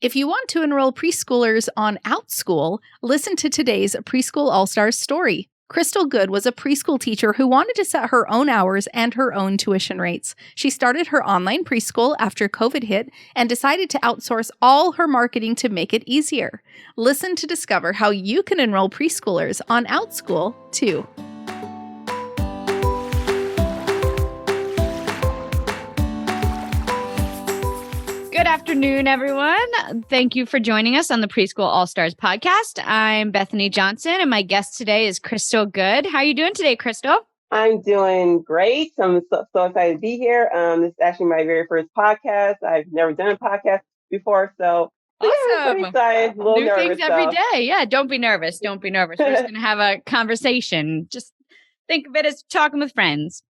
If you want to enroll preschoolers on Outschool, listen to today's Preschool All Stars story. Krystal Goode was a preschool teacher who wanted to set her own hours and her own tuition rates. She started her online preschool after COVID hit and decided to outsource all her marketing to make it easier. Listen to discover how you can enroll preschoolers on Outschool, too. Good afternoon, everyone. Thank you for joining us on the Preschool All Stars podcast. I'm Bethany Johnson, and my guest today is Krystal Goode. How are you doing today, Krystal? I'm doing great. I'm so excited to be here. This is actually my very first podcast. I've never done a podcast before, so awesome. Yeah, I'm pretty excited. A little New nervous, things every day. Yeah, don't be nervous. Don't be nervous. We're just going to have a conversation. Just think of it as talking with friends.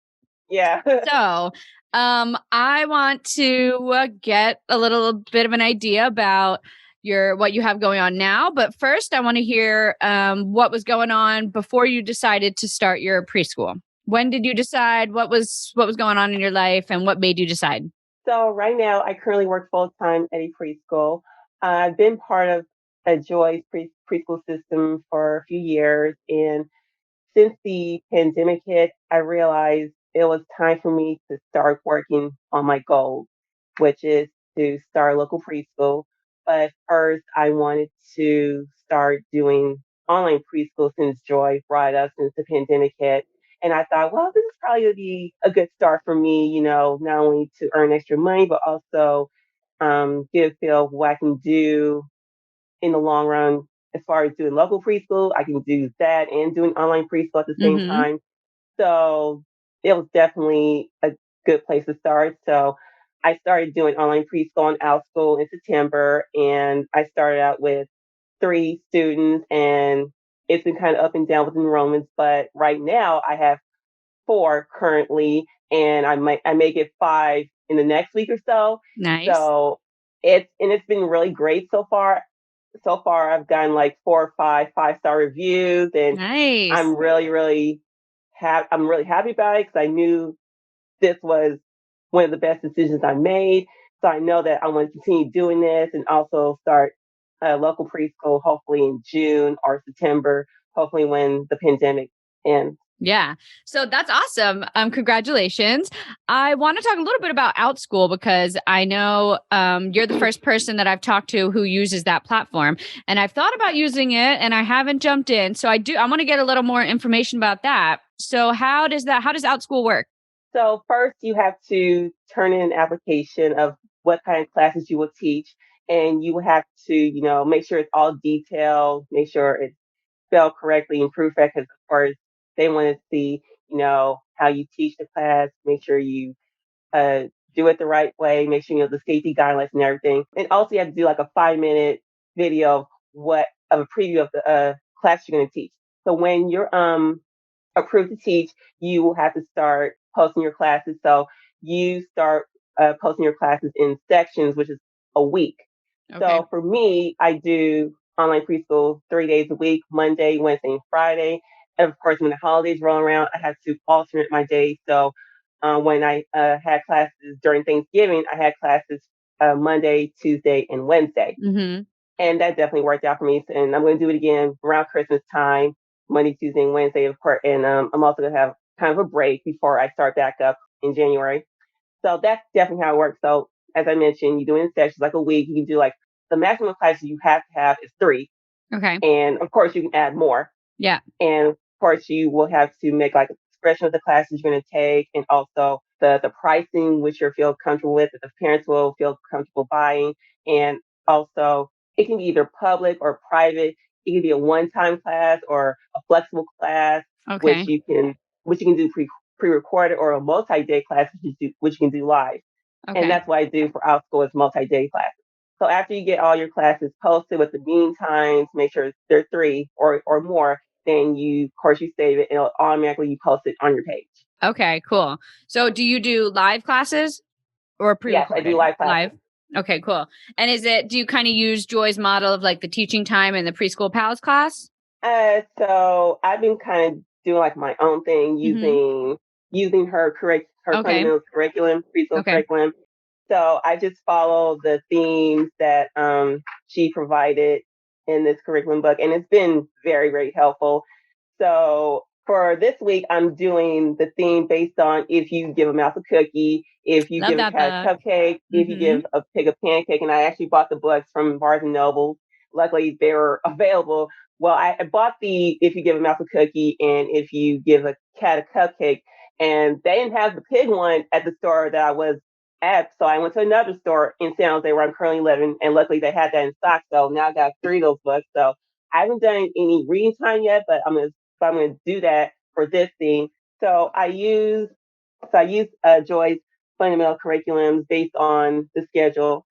Yeah. So, I want to get a little bit of an idea about what you have going on now. But first, I want to hear what was going on before you decided to start your preschool. When did you decide? What was going on in your life, and what made you decide? So right now, I currently work full time at a preschool. I've been part of a Joy's preschool system for a few years, and since the pandemic hit, I realized it was time for me to start working on my goals, which is to start a local preschool. But first, I wanted to start doing online preschool since Joy brought it up since the pandemic hit. And I thought, well, this is probably going to be a good start for me, not only to earn extra money, but also get a feel of what I can do in the long run. As far as doing local preschool, I can do that and doing online preschool at the same time. So it was definitely a good place to start. So I started doing online preschool on Outschool in September, and I started out with 3 students, and it's been kind of up and down with enrollments. But right now, I have 4 currently, and I may get 5 in the next week or so. Nice. So it's been really great so far. So far, I've gotten like 4 or 5-star reviews, and Nice. I'm really happy about it because I knew this was one of the best decisions I made. So I know that I want to continue doing this and also start a local preschool hopefully in June or September, hopefully when the pandemic ends. Yeah. So that's awesome. Congratulations. I want to talk a little bit about Outschool because I know you're the first person that I've talked to who uses that platform. And I've thought about using it and I haven't jumped in. So I want to get a little more information about that. So how does Outschool work? So first you have to turn in an application of what kind of classes you will teach. And you have to, make sure it's all detailed, make sure it's spelled correctly and proofread because of course they want to see, how you teach the class, make sure you do it the right way, make sure you know the safety guidelines and everything. And also you have to do like a 5-minute video of a preview of the class you're going to teach. So when you're approved to teach, you will have to start posting your classes. So you start posting your classes in sections, which is a week. Okay. So for me, I do online preschool 3 days a week, Monday, Wednesday, and Friday. And of course, when the holidays roll around, I have to alternate my days. So when I had classes during Thanksgiving, I had classes Monday, Tuesday, and Wednesday. Mm-hmm. And that definitely worked out for me. And I'm going to do it again around Christmas time, Monday, Tuesday, and Wednesday, of course. And I'm also going to have kind of a break before I start back up in January. So that's definitely how it works. So as I mentioned, you do it in sections like a week. You can do like the maximum classes you have to have is 3. Okay. And of course, you can add more. Yeah. And of course, you will have to make like a description of the classes you're going to take and also the pricing, which you feel comfortable with, that the parents will feel comfortable buying. And also, it can be either public or private. It can be a one-time class or a flexible class, Okay. which you can do pre-recorded, or a multi-day class, which you can do live. Okay. And that's what I do for Outschool is multi-day classes. So after you get all your classes posted with the meeting times, make sure they're 3 or more, then you save it and it'll automatically you post it on your page. Okay, cool. So do you do live classes or pre-recorded? Yes, I do live classes. Okay, cool. And do you kind of use Joy's model of like the teaching time and the preschool pals class? So I've been kind of doing like my own thing using her Okay. fundamental curriculum, preschool Okay. curriculum. So I just follow the themes that she provided in this curriculum book, and it's been very, very helpful. So for this week, I'm doing the theme based on if you give a mouse a cookie, if you Love give a that cat a book. cupcake, if you Mm-hmm. give a pig a pancake. And I actually bought the books from Barnes and Noble. Luckily, they were available. Well, I bought the if you give a mouse a cookie and if you give a cat a cupcake, and they didn't have the pig one at the store that I was at. So I went to another store in San Jose where I'm currently living, and luckily they had that in stock. So now I got three of those books. So I haven't done any reading time yet, but I'm going to do that for this thing. So I use Joy's fundamental curriculums based on the schedule.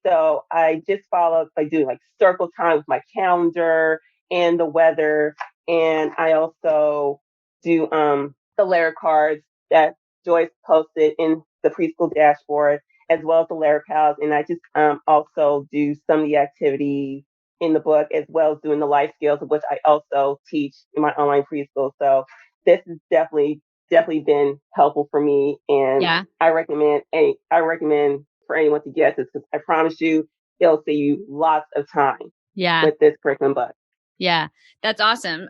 So I just follow by doing like circle time with my calendar and the weather, and I also do the letter cards that Joyce posted in the preschool dashboard, as well as the letter pals, and I just also do some of the activities in the book, as well as doing the life skills, of which I also teach in my online preschool. So this has definitely been helpful for me, and Yeah. I recommend for anyone to get this because I promise you it'll save you lots of time Yeah. with this curriculum book. Yeah. That's awesome.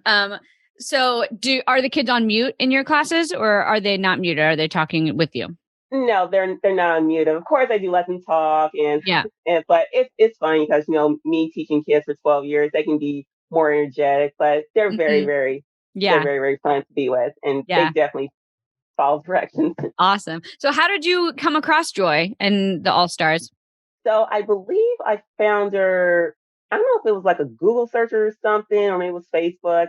So are the kids on mute in your classes, or are they not muted? Are they talking with you? No, they're not on mute. Of course, I do let them talk, Yeah. but it's funny because me teaching kids for 12 years, they can be more energetic, but Mhm. they're Yeah. very, very fun to be with, and they Yeah. definitely follow directions. Awesome. So how did you come across Joy and the All Stars? So I believe I found her. I don't know if it was like a Google search or something, or maybe it was Facebook.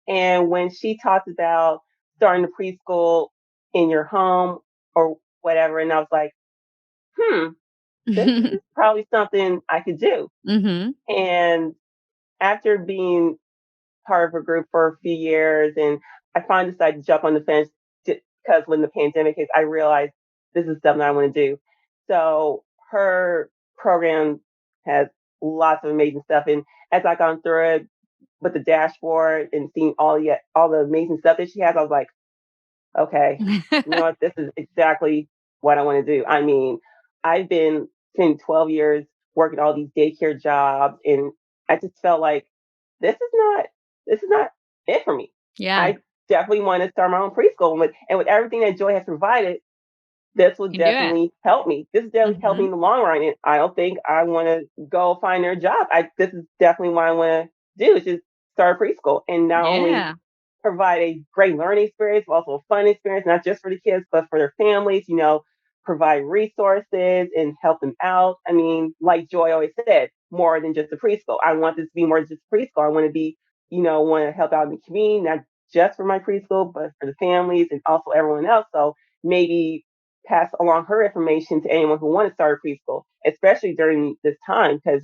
And when she talked about starting the preschool in your home or whatever, and I was like, this is probably something I could do. Mm-hmm. And after being part of her group for a few years, and I finally decided to jump on the fence because when the pandemic hit, I realized this is something I want to do. So her program has lots of amazing stuff, and as I gone through it with the dashboard and seeing all the amazing stuff that she has, I was like, okay, you know what? This is exactly what I want to do. I mean, I've been spending 12 years working all these daycare jobs, and I just felt like this is not this is not it for me. Yeah. I definitely want to start my own preschool, and with everything that Joy has provided, this will You can do it. definitely help me. This is definitely help Mm-hmm. me in the long run. And I don't think I want to go find their job. This is definitely what I want to do is just start a preschool and not only Yeah. provide a great learning experience, but also a fun experience, not just for the kids, but for their families, provide resources and help them out. I mean, like Joy always said, more than just a preschool. I want this to be more than just a preschool. I want to be, want to help out in the community, not just for my preschool, but for the families and also everyone else. So maybe pass along her information to anyone who wants to start a preschool, especially during this time, because,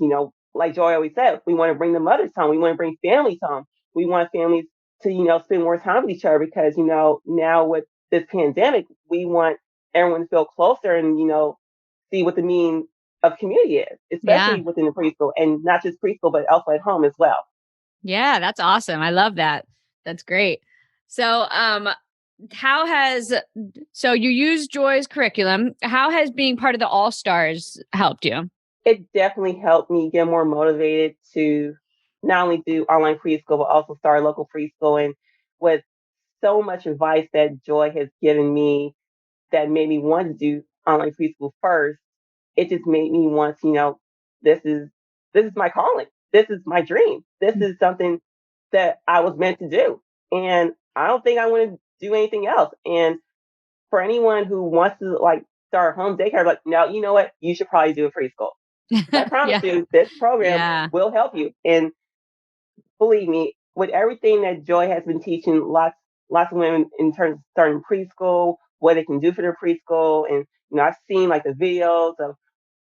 like Joy always said, we want to bring the mothers home. We want to bring families home. We want families to, spend more time with each other because, now with this pandemic, we want everyone to feel closer and, see what the meaning of community is, Yeah. especially within the preschool and not just preschool, but also at home as well. Yeah. That's awesome. I love that. That's great. So, how has so you use Joy's curriculum? How has being part of the All Stars helped you? It definitely helped me get more motivated to not only do online preschool, but also start a local preschool. And with so much advice that Joy has given me that made me want to do online preschool first, it just made me want to, this is this is my calling. This is my dream. This is something that I was meant to do. And I don't think I want to do anything else. And for anyone who wants to like start home daycare, like, no, you know what? You should probably do a preschool. I promise Yeah. you, this program Yeah. will help you. And believe me, with everything that Joy has been teaching lots of women in terms of starting preschool, what they can do for their preschool, and I've seen like the videos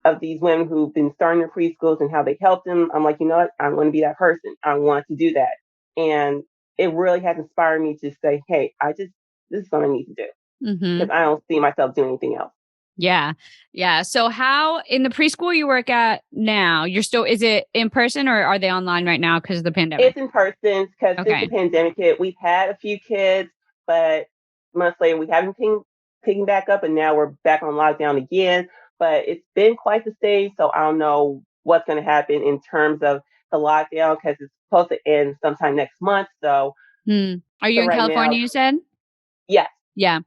of these women who've been starting their preschools and how they helped them. I'm like, you know what? I want to be that person. I want to do that, and it really has inspired me to say, hey, this is what I need to do Mm-hmm. because I don't see myself doing anything else. Yeah. Yeah. So how in the preschool you work at now, is it in person or are they online right now because of the pandemic? It's in person because since the Okay. pandemic hit, we've had a few kids, but months later we haven't picking back up, and now we're back on lockdown again. but it's been quite the stage. So I don't know what's going to happen in terms of the lockdown because it's supposed to end sometime next month. So, Are you so in right California, now, you said? yes, Yeah.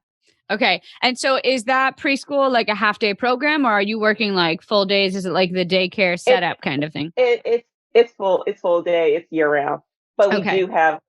Okay. And so is that preschool like a half day program, or are you working like full days? Is it like the daycare it's setup kind of thing? it's full day. It's year round, but Okay.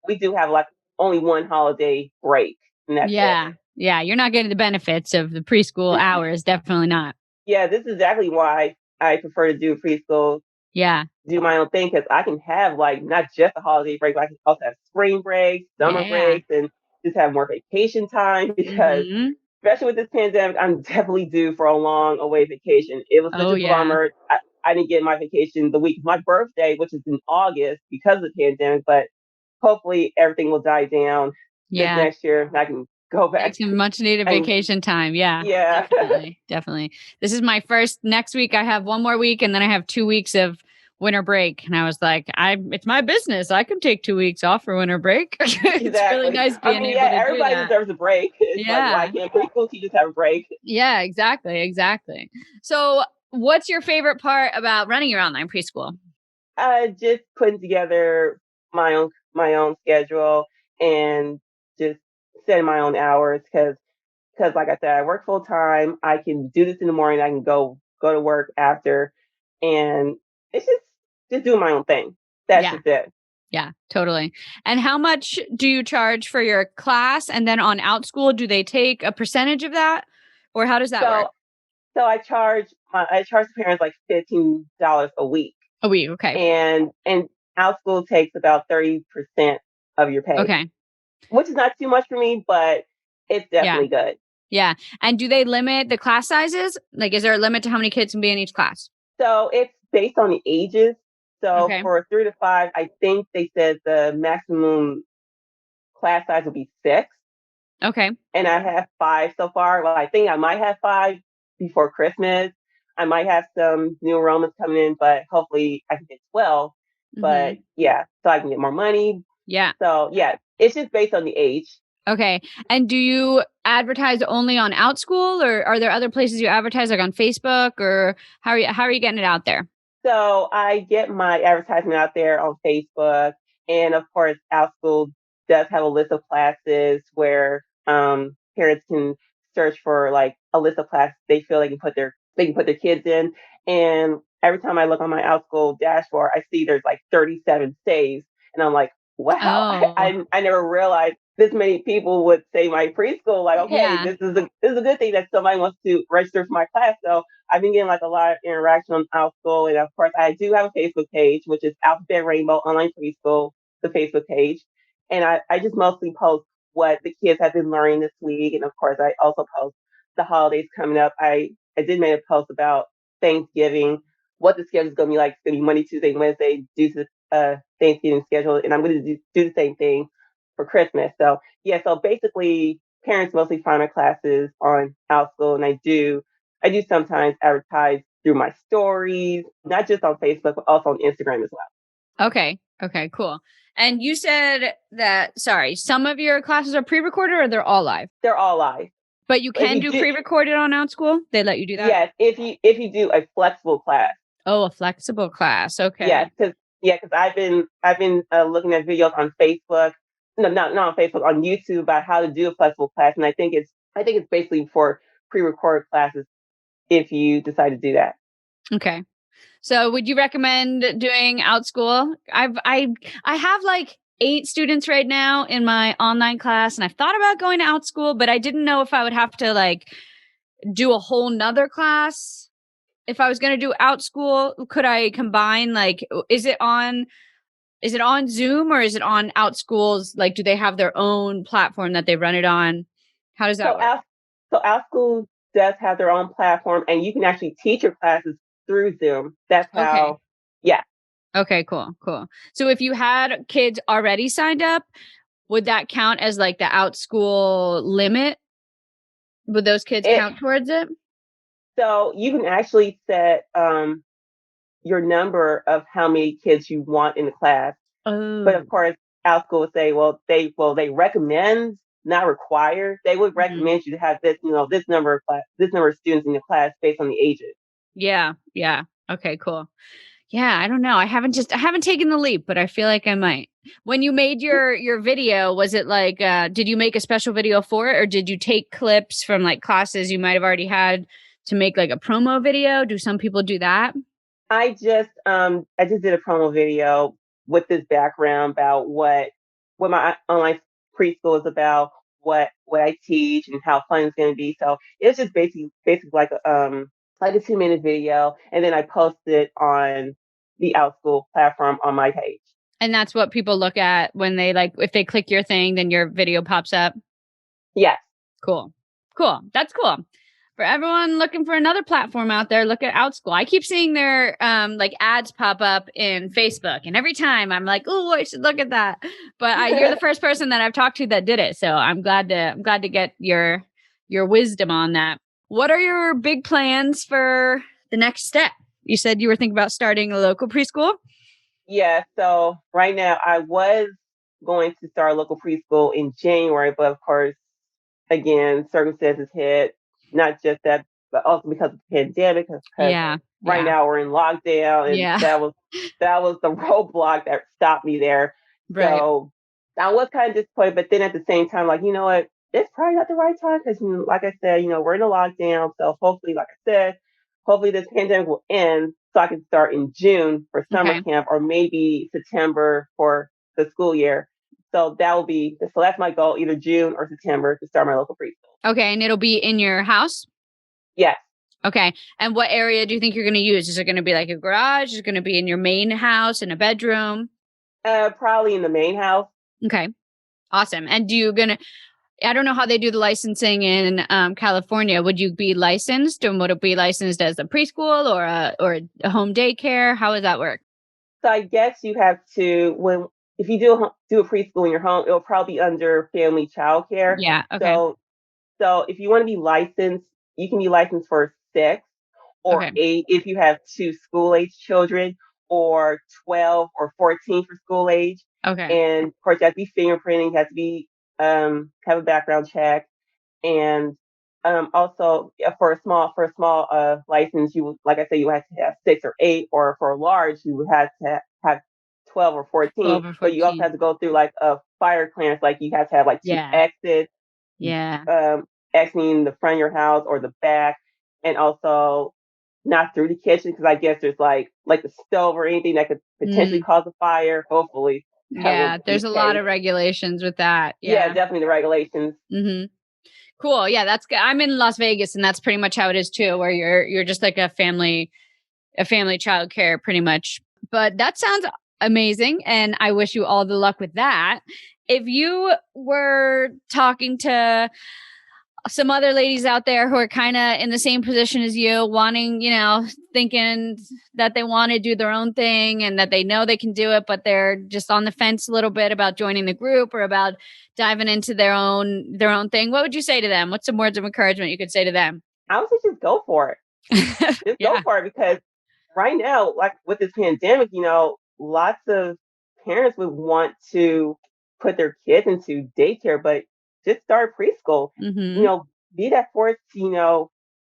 we do have like only one holiday break, and that's it. Yeah. Yeah. You're not getting the benefits of the preschool hours. Definitely not. Yeah, this is exactly why I prefer to do preschool, Yeah. do my own thing because I can have like not just a holiday break, but I can also have spring breaks, summer Yeah. breaks, and just have more vacation time because Mm-hmm. especially with this pandemic, I'm definitely due for a long away vacation. It was such Oh, a yeah. bummer. I didn't get my vacation the week of my birthday, which is in August because of the pandemic, but hopefully everything will die down this Yeah. next year and I can go Take back some much needed and vacation time. Yeah, yeah. definitely. Definitely. This is my first next week. I have one more week and then I have 2 weeks of winter break. And I was like, it's my business. I can take 2 weeks off for winter break. It's really Exactly. nice I being mean, able yeah, to do everybody that. deserves a break. It's like, why Yeah. can't preschool teachers have a break? Yeah, exactly. Exactly. So, what's your favorite part about running your online preschool? Just putting together my own schedule and just setting my own hours because like I said, I work full time. I can do this in the morning. I can go to work after, and it's just doing my own thing. That's Yeah. just it. Yeah, totally. And how much do you charge for your class? And then on Outschool, do they take a percentage of that? Or how does that work? So so I charge the parents like $15 a week, A week. Okay. and our school takes about 30% of your pay, Okay. which is not too much for me, but it's Yeah. definitely good. Yeah. And do they limit the class sizes? Like, is there a limit to how many kids can be in each class? So it's based on the ages. So Okay. for 3 to 5, I think they said the maximum class size would be 6, Okay. and I have 5 so far. Well, I think I might have 5 before Christmas. I might have some new enrollments coming in, but hopefully I can get 12. But Hmm. yeah, so I can get more money. Yeah. So yeah, it's just based on the age. Okay. And do you advertise only on Outschool, or are there other places you advertise, like on Facebook, or how are you getting it out there? So I get my advertisement out there on Facebook, and of course, our school does have a list of classes where parents can search for like a list of classes they feel they can put their kids in. And every time I look on my Outschool dashboard, I see there's like 37 saves, and I'm like, wow, Oh, I never realized this many people would say my preschool. Like, okay, yeah. this is a good thing that somebody wants to register for my class. So I've been getting like a lot of interaction on Outschool, and of course, I do have a Facebook page, which is Alphabet Rainbow Online Preschool, the Facebook page, and I just mostly post what the kids have been learning this week, and of course, I also post the holidays coming up. I did make a post about Thanksgiving, what the schedule is going to be like. It's going to be Monday, Tuesday, Wednesday due to Thanksgiving schedule, and I'm going to do the same thing for Christmas. So yeah, so basically, parents mostly find my classes on Outschool, and I do sometimes advertise through my stories, not just on Facebook, but also on Instagram as well. Okay. Okay, cool. And you said that, sorry, some of your classes are pre-recorded or they're all live, They're all live. but you If can you do do, pre-recorded on Outschool. They let you do that. yes, if you do a flexible class, Oh, a flexible class. yes, Okay. because I've been looking at videos on Facebook, no, not on Facebook, on YouTube about how to do a flexible class, and I think it's basically for pre-recorded classes if you decide to do that. Okay. So would you recommend doing Outschool? I have like 8 students right now in my online class, and I've thought about going to Outschool, but I didn't know if I would have to like do a whole nother class. If I was going to do Outschool, could I combine like is it on Zoom or is it on Outschool's, like do they have their own platform that they run it on? How does that So work? our school does have their own platform, and you can actually teach your classes through Zoom. That's Okay. how, yeah. Okay, cool. Cool. So if you had kids already signed up, would that count as like the Outschool limit? Would those kids It count towards it? So you can actually set your number of how many kids you want in the class. But of Oh. course, our school would say, well, they recommend not required. They would recommend you to have this, this number of this number of students in the class based on the ages. Yeah. Yeah. Okay, cool. Yeah, I don't know. I haven't taken the leap, but I feel like I might. When you made your video, was it like did you make a special video for it, or did you take clips from like classes you might have already had to make like a promo video? Do some people do that? I just did a promo video with this background about what my online preschool is about, what I teach and how fun it's going to be. So it's just basically like a 2-minute video, and then I posted it on the Outschool platform on my page. And that's what people look at when they like, if they click your thing, then your video pops up. Yes. Cool. That's cool. For everyone looking for another platform out there, look at Outschool. I keep seeing their like ads pop up in Facebook, and every time I'm like, oh, I should look at that. But you're the first person that I've talked to that did it, so I'm glad to get your wisdom on that. What are your big plans for the next step? You said you were thinking about starting a local preschool. Yeah. So right now, I was going to start a local preschool in January, but of course, again, circumstances hit. Not just that, but also because of the pandemic. Because right now we're in lockdown, and that was the roadblock that stopped me there. Right. So I was kind of disappointed, but then at the same time, like, you know what, it's probably not the right time because, like I said, we're in a lockdown. So hopefully, like I said, hopefully this pandemic will end so I can start in June for summer camp, or maybe September for the school year. So that's my goal, either June or September, to start my local preschool. Okay, and it'll be in your house? Yes. Okay, and what area do you think you're going to use? Is it going to be like a garage? Is it going to be in your main house, in a bedroom? Probably in the main house. Okay, awesome. And I don't know how they do the licensing in California. Would you be licensed, and would it be licensed as a preschool or a home daycare? How would that work? So I guess you have to, if you do a preschool in your home, it'll probably be under family childcare. Yeah. Okay. So if you want to be licensed, you can be licensed for 6 or 8 if you have 2 school-age children, or 12 or 14 for school age. Okay. And of course, you have to be fingerprinting, you have to be have a background check, and also for a small license, like I said, you have to have 6 or 8, or for a large, you would have to have 12 or 14. But you also have to go through like a fire clearance, like you have to have like 2 exits. Yeah. Exiting the front of your house or the back, and also not through the kitchen, because I guess there's like the stove or anything that could potentially cause a fire. Hopefully. Yeah, there's a lot of regulations with that. Yeah, definitely the regulations. Mm-hmm. Cool. Yeah, that's good. I'm in Las Vegas, and that's pretty much how it is too, where you're just like a family childcare pretty much. But that sounds amazing, and I wish you all the luck with that. If you were talking to some other ladies out there who are kind of in the same position as you, wanting, thinking that they want to do their own thing and that they know they can do it, but they're just on the fence a little bit about joining the group or about diving into their own thing, what would you say to them? What's some words of encouragement you could say to them? I would say just go for it. Just go for it, because right now, like with this pandemic, lots of parents would want to put their kids into daycare, but just start preschool. Be that force to,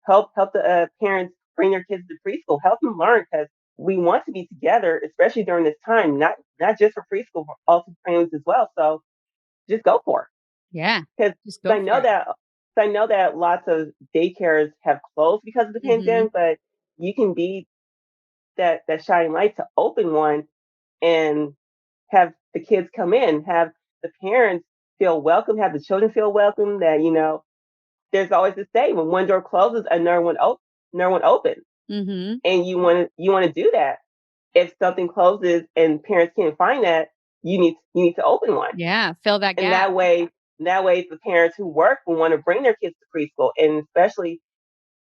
help the parents bring their kids to preschool, help them learn, because we want to be together, especially during this time, not just for preschool, but also families as well. So just go for it. Yeah. Because I know that lots of daycares have closed because of the pandemic, but you can be that shining light to open one and have the kids come in, have the parents feel welcome, have the children feel welcome, that, there's always the saying, when one door closes, another one opens. And you want to do that. If something closes and parents can't find that, you need to open one. Yeah, fill that gap. And that way the parents who work will want to bring their kids to preschool, and especially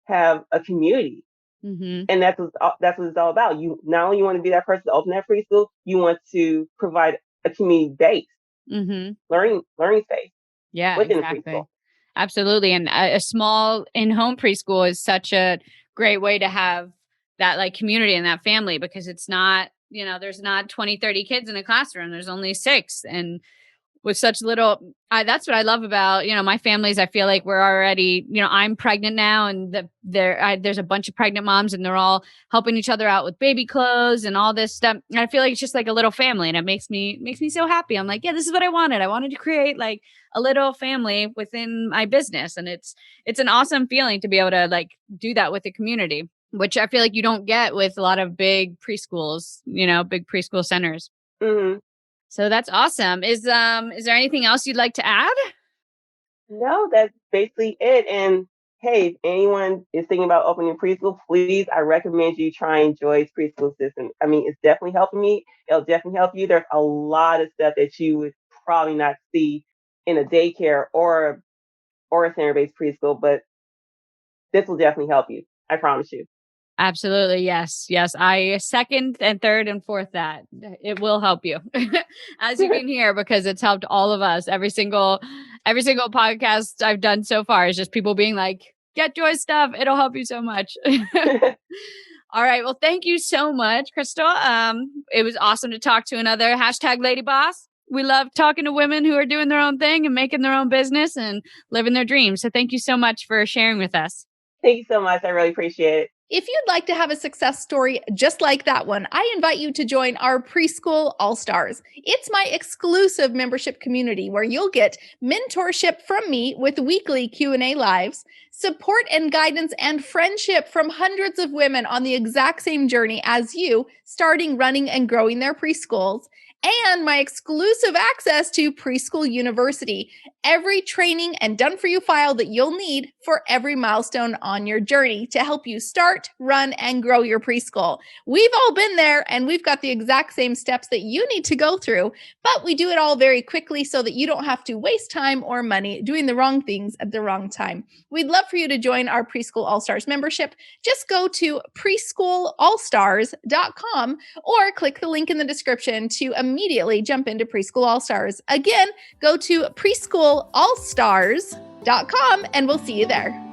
have a community. And that's what it's all about. You not only want to be that person to open that preschool, you want to provide a community-based learning space. Yeah, within exactly. a preschool. Absolutely. And a small in-home preschool is such a great way to have that like community and that family, because it's not, there's not 20, 30 kids in a classroom. There's only 6. And with such little. That's what I love about, my families. I feel like we're already, I'm pregnant now, and there's a bunch of pregnant moms, and they're all helping each other out with baby clothes and all this stuff. And I feel like it's just like a little family, and it makes me so happy. I'm like, yeah, this is what I wanted. I wanted to create like a little family within my business, and it's an awesome feeling to be able to like do that with the community, which I feel like you don't get with a lot of big preschools, big preschool centers. Mm-hmm. So that's awesome. Is there anything else you'd like to add? No, that's basically it. And hey, if anyone is thinking about opening a preschool, please, I recommend you trying Joy's preschool system. I mean, it's definitely helping me. It'll definitely help you. There's a lot of stuff that you would probably not see in a daycare or a center-based preschool, but this will definitely help you. I promise you. Absolutely. Yes. Yes. I second and third and fourth that it will help you as you can hear, because it's helped all of us. Every single podcast I've done so far is just people being like, get Joy's stuff. It'll help you so much. All right. Well, thank you so much, Krystal. It was awesome to talk to another #LadyBoss. We love talking to women who are doing their own thing and making their own business and living their dreams. So thank you so much for sharing with us. Thank you so much. I really appreciate it. If you'd like to have a success story just like that one, I invite you to join our Preschool All Stars. It's my exclusive membership community where you'll get mentorship from me with weekly Q&A lives, support and guidance and friendship from hundreds of women on the exact same journey as you, starting, running, and growing their preschools, and my exclusive access to Preschool University, every training and done-for-you file that you'll need for every milestone on your journey to help you start, run, and grow your preschool. We've all been there, and we've got the exact same steps that you need to go through, but we do it all very quickly so that you don't have to waste time or money doing the wrong things at the wrong time. We'd love for you to join our Preschool All Stars membership. Just go to preschoolalstars.com or click the link in the description to immediately jump into Preschool All Stars. Again, go to preschoolalstars.com and we'll see you there.